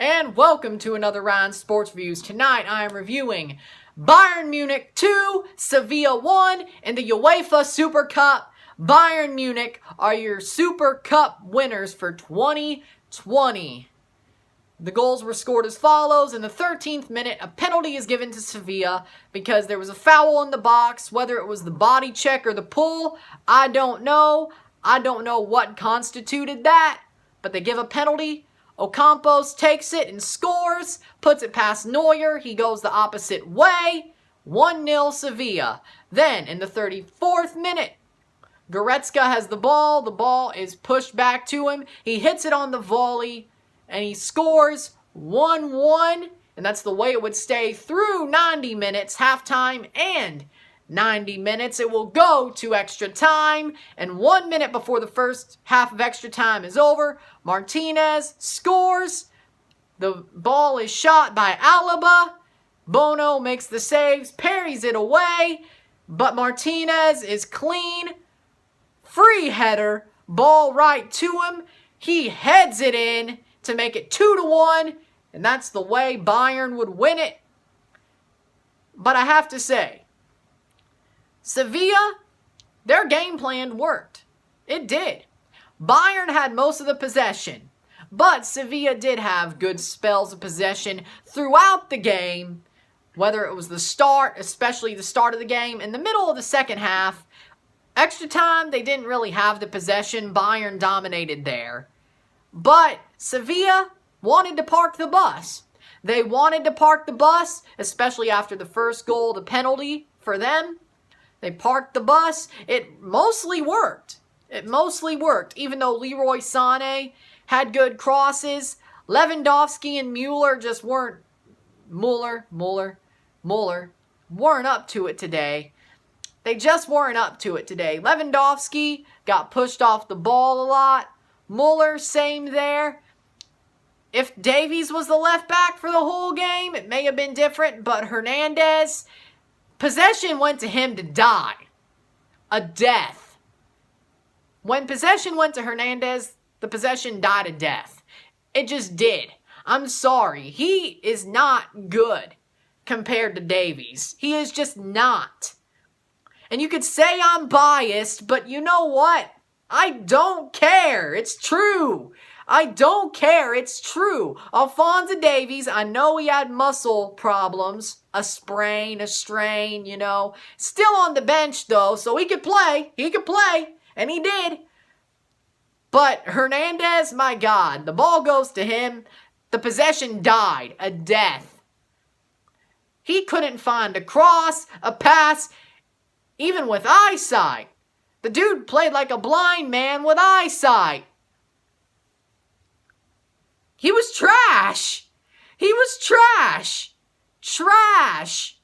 and welcome to another round of Sports Reviews. Tonight I am reviewing Bayern Munich 2, Sevilla 1 in the UEFA Super Cup. Bayern Munich are your Super Cup winners for 2020. The goals were scored as follows. In the 13th minute, a penalty is given to Sevilla because there was a foul in the box. Whether it was the body check or the pull, I don't know. I don't know what constituted that, but they give a penalty. Ocampos takes it and scores, puts it past Neuer. He goes the opposite way. 1-0 Sevilla. Then, in the 34th minute, Goretzka has the ball. The ball is pushed back to him. He hits it on the volley, and he scores 1-1. And that's the way it would stay through 90 minutes, halftime, and 90 minutes. It will go to extra time, and 1 minute before the first half of extra time is over, Martinez scores. The ball is shot by Alaba. Bono makes the saves, parries it away, but Martinez is clean. Free header, ball right to him. He heads it in to make it 2-1, and that's the way Bayern would win it. But I have to say, Sevilla, their game plan worked. It did. Bayern had most of the possession, but Sevilla did have good spells of possession throughout the game, whether it was the start, especially the start of the game, in the middle of the second half. Extra time, they didn't really have the possession. Bayern dominated there. But Sevilla wanted to park the bus. They wanted to park the bus, especially after the first goal, the penalty for them. They parked the bus. It mostly worked. Even though Leroy Sané had good crosses. Lewandowski and Mueller just weren't... Mueller weren't up to it today. They just weren't up to it today. Lewandowski got pushed off the ball a lot. Mueller, same there. If Davies was the left back for the whole game, it may have been different, but Hernandez... Possession went to him to die. A death. When possession went to Hernandez, the possession died a death. It just did. I'm sorry. He is not good compared to Davies. He is just not. And you could say I'm biased, but you know what? I don't care. It's true. I don't care. It's true. Alphonso Davies, I know he had muscle problems. A sprain, a strain, you know. Still on the bench, though, so he could play. He could play, and he did. But Hernandez, my God, the ball goes to him. The possession died. A death. He couldn't find a cross, a pass, even with eyesight. The dude played like a blind man with eyesight. He was trash. He was trash. Trash.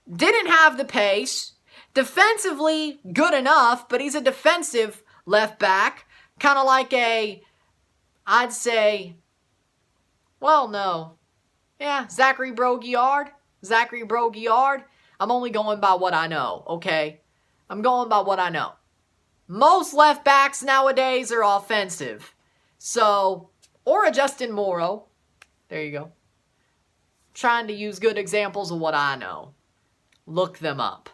Didn't have the pace. Defensively, good enough, but he's a defensive left back. Kind of like I'd say, well, no. Yeah, Zachary Broguillard. I'm only going by what I know, okay? I'm going by what I know. Most left backs nowadays are offensive. So, or a Justin Morrow. There you go. Trying to use good examples of what I know. Look them up.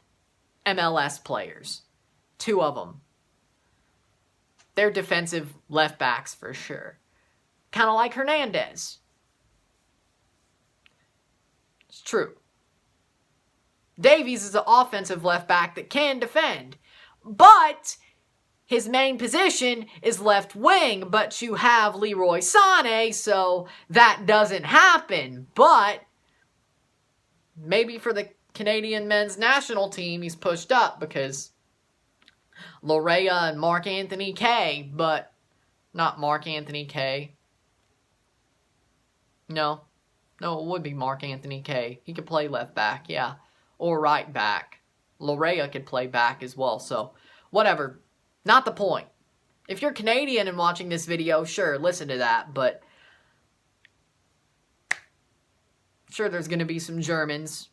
MLS players. 2 of them. They're defensive left backs for sure. Kind of like Hernandez. It's true. Davies is an offensive left back that can defend. But his main position is left wing, but you have Leroy Sané, so that doesn't happen. But maybe for the Canadian men's national team, he's pushed up because Lorea and Mark Anthony Kaye, but not Mark Anthony Kaye. No, it would be Mark Anthony Kaye. He could play left back, yeah, or right back. Lorea could play back as well, so whatever. Not the point. If you're Canadian and watching this video, sure, listen to that, but sure there's going to be some Germans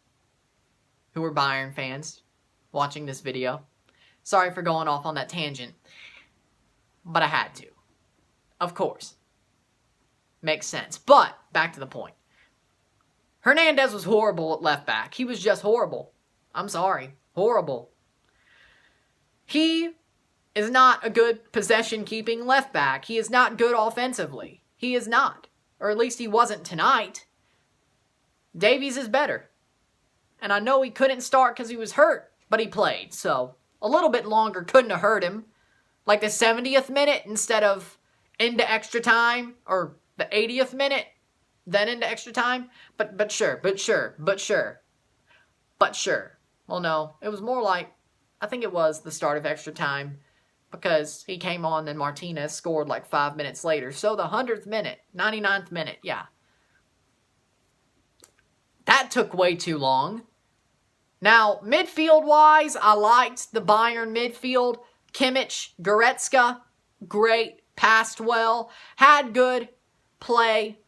who are Bayern fans watching this video. Sorry for going off on that tangent, but I had to. Of course. makes sense. But, back to the point. Hernandez was horrible at left back. He was just horrible. I'm sorry. Horrible. He is not a good possession-keeping left back. He is not good offensively. He is not. Or at least he wasn't tonight. Davies is better. And I know he couldn't start because he was hurt, but he played. So, a little bit longer couldn't have hurt him. Like the 70th minute instead of into extra time. Or the 80th minute, then into extra time. But sure. Well, no. It was more like, I think it was the start of extra time. Because he came on and Martinez scored like 5 minutes later. So the 100th minute, 99th minute, yeah. That took way too long. Now, midfield-wise, I liked the Bayern midfield. Kimmich, Goretzka, great, passed well, had good play.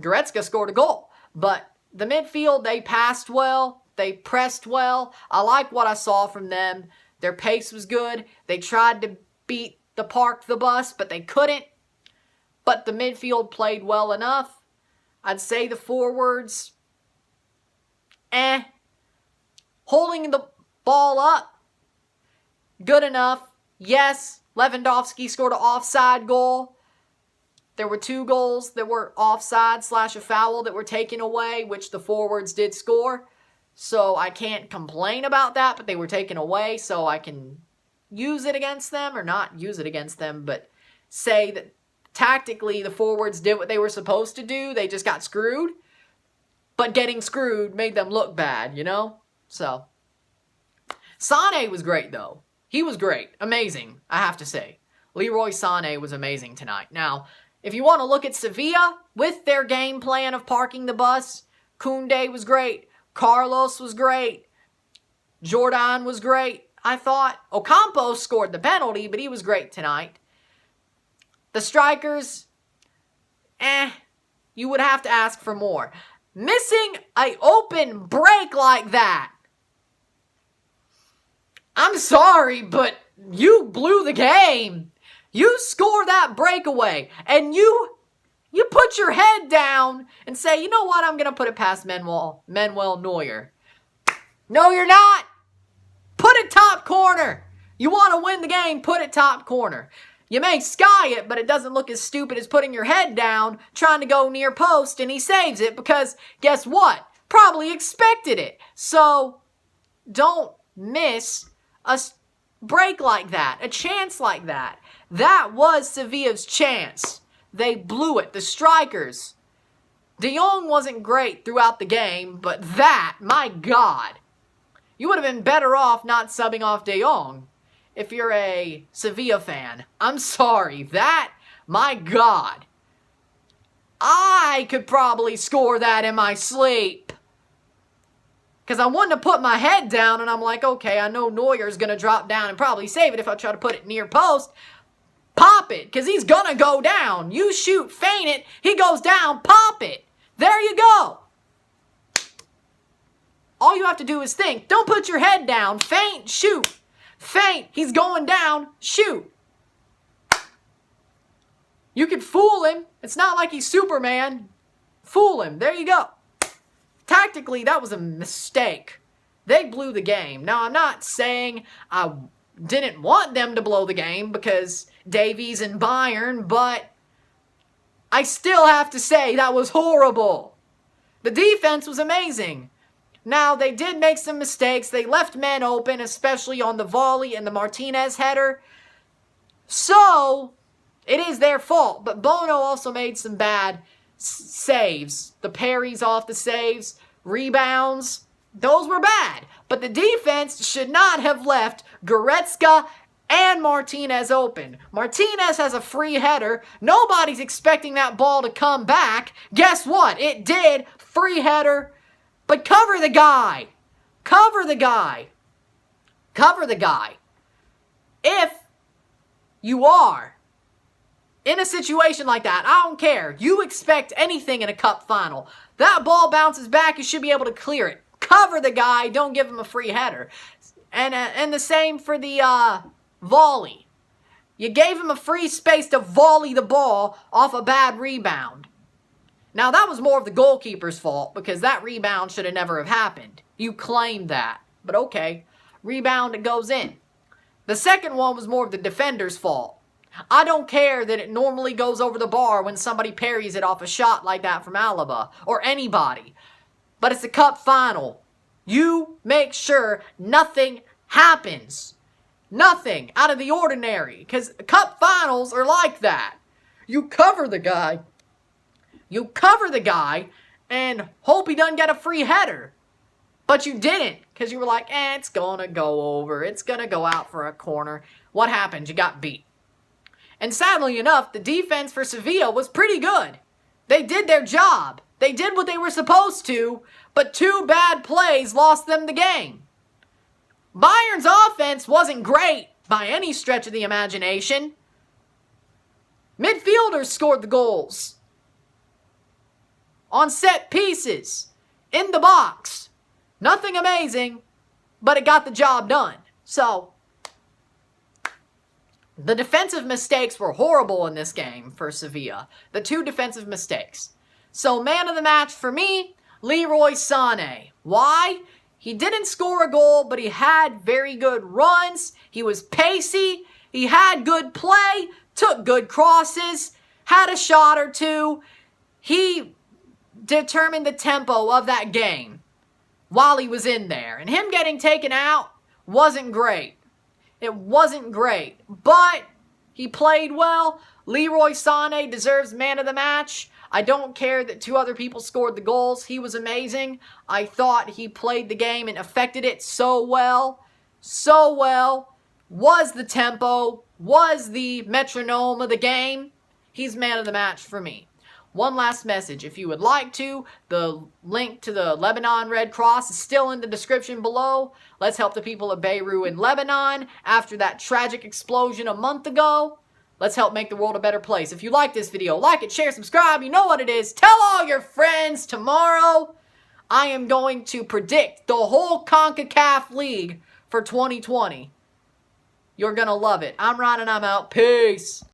Goretzka scored a goal. But the midfield, they passed well, they pressed well. I like what I saw from them. Their pace was good. They tried to beat the park the bus, but they couldn't. But the midfield played well enough. I'd say the forwards, holding the ball up, good enough. Yes, Lewandowski scored an offside goal. There were 2 goals that were offside / a foul that were taken away, which the forwards did score. So I can't complain about that, but they were taken away, so I can use it against them, or not use it against them, but say that tactically the forwards did what they were supposed to do. They just got screwed, but getting screwed made them look bad, you know? So, Sané was great, though. He was great. Amazing, I have to say. Leroy Sané was amazing tonight. Now, if you want to look at Sevilla, with their game plan of parking the bus, Koundé was great. Carlos was great. Jordan was great, I thought. Ocampo scored the penalty, but he was great tonight. The strikers, you would have to ask for more. Missing an open break like that. I'm sorry, but you blew the game. You score that breakaway, and you put your head down and say, you know what, I'm going to put it past Manuel Neuer. No, you're not. Put it top corner. You want to win the game, put it top corner. You may sky it, but it doesn't look as stupid as putting your head down, trying to go near post, and he saves it because, guess what? Probably expected it. So, don't miss a break like that, a chance like that. That was Sevilla's chance. They blew it. The strikers. De Jong wasn't great throughout the game, but that, my God. You would have been better off not subbing off De Jong if you're a Sevilla fan. I'm sorry. That, my God. I could probably score that in my sleep. Because I wouldn't have put my head down and I'm like, okay, I know Neuer's going to drop down and probably save it if I try to put it near post. Pop it, because he's going to go down. You shoot, feint it, he goes down, pop it. There you go. All you have to do is think. Don't put your head down. Feint, shoot. Feint, he's going down, shoot. You could fool him. It's not like he's Superman. Fool him. There you go. Tactically, that was a mistake. They blew the game. Now, I'm not saying I didn't want them to blow the game because Davies and Bayern, but I still have to say that was horrible. The defense was amazing. Now, they did make some mistakes. They left men open, especially on the volley and the Martinez header. So, it is their fault. But Bono also made some bad saves. The parries off the saves, rebounds, those were bad. But the defense should not have left Goretzka and Martinez open. Martinez has a free header. Nobody's expecting that ball to come back. Guess what? It did. Free header. But cover the guy. Cover the guy. Cover the guy. If you are in a situation like that, I don't care. You expect anything in a cup final. That ball bounces back, you should be able to clear it. Cover the guy, don't give him a free header. And the same for the volley. You gave him a free space to volley the ball off a bad rebound. Now, that was more of the goalkeeper's fault because that rebound should have never have happened. You claimed that. But okay, rebound, it goes in. The second one was more of the defender's fault. I don't care that it normally goes over the bar when somebody parries it off a shot like that from Alaba or anybody. But it's a cup final. You make sure nothing happens. Nothing out of the ordinary. Because cup finals are like that. You cover the guy. You cover the guy and hope he doesn't get a free header. But you didn't because you were like, it's going to go over. It's going to go out for a corner. What happened? You got beat. And sadly enough, the defense for Sevilla was pretty good. They did their job. They did what they were supposed to, but 2 bad plays lost them the game. Bayern's offense wasn't great by any stretch of the imagination. Midfielders scored the goals. On set pieces. In the box. Nothing amazing, but it got the job done. So, the defensive mistakes were horrible in this game for Sevilla. The 2 defensive mistakes. So, man of the match for me, Leroy Sané. Why? He didn't score a goal, but he had very good runs. He was pacey. He had good play. Took good crosses. Had a shot or 2. He determined the tempo of that game while he was in there. And him getting taken out wasn't great. It wasn't great. But he played well. Leroy Sané deserves man of the match. I don't care that 2 other people scored the goals. He was amazing. I thought he played the game and affected it so well. So well. Was the tempo. Was the metronome of the game. He's man of the match for me. One last message. If you would like to, the link to the Lebanon Red Cross is still in the description below. Let's help the people of Beirut in Lebanon after that tragic explosion a month ago. Let's help make the world a better place. If you like this video, like it, share, subscribe. You know what it is. Tell all your friends. Tomorrow, I am going to predict the whole CONCACAF League for 2020. You're going to love it. I'm Ron and I'm out. Peace.